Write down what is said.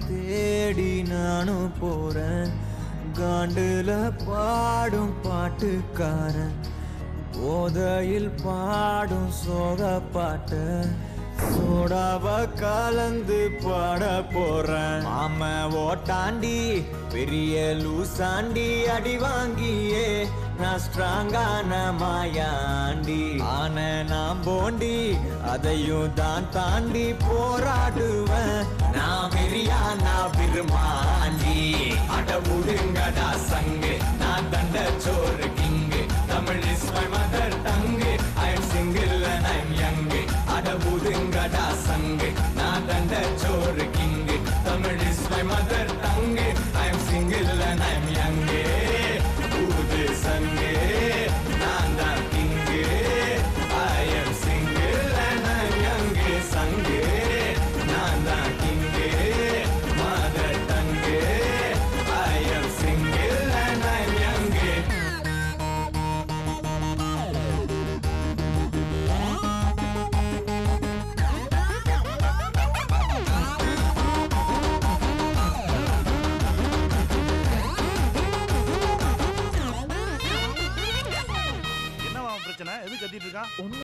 தேடி நானும் போறேன். காண்டுல பாடும் பாட்டுக்காரன் போதையில் பாடும் சோக பாட்ட சோடாவ கலந்து பாட போறேன். மாம ஓட்டாண்டி பெரிய லூசாண்டி அடி வாங்கியே நான் ஸ்ட்ராங்கான மாயாண்டி ஆன நான் போண்டி அதையும் தான் தாண்டி போராடுவேன். நான் வெறியா நான் விரும்பாண்டி அட முடுங்கடா சங்கு நான் தண்ட சோறு king Tamil is my mother tongue I am single and I am young அட முடுங்கடா சங்கு நான் தண்ட சோறு king Tamil is my mother tongue I am single and I am young ஊது சங்கு நான் தான் king I am single and I am young சங்கு நான் தான் king mother tongue I am single and I am young. பிரச்சனை எது கத்திட்டு இருக்கான்?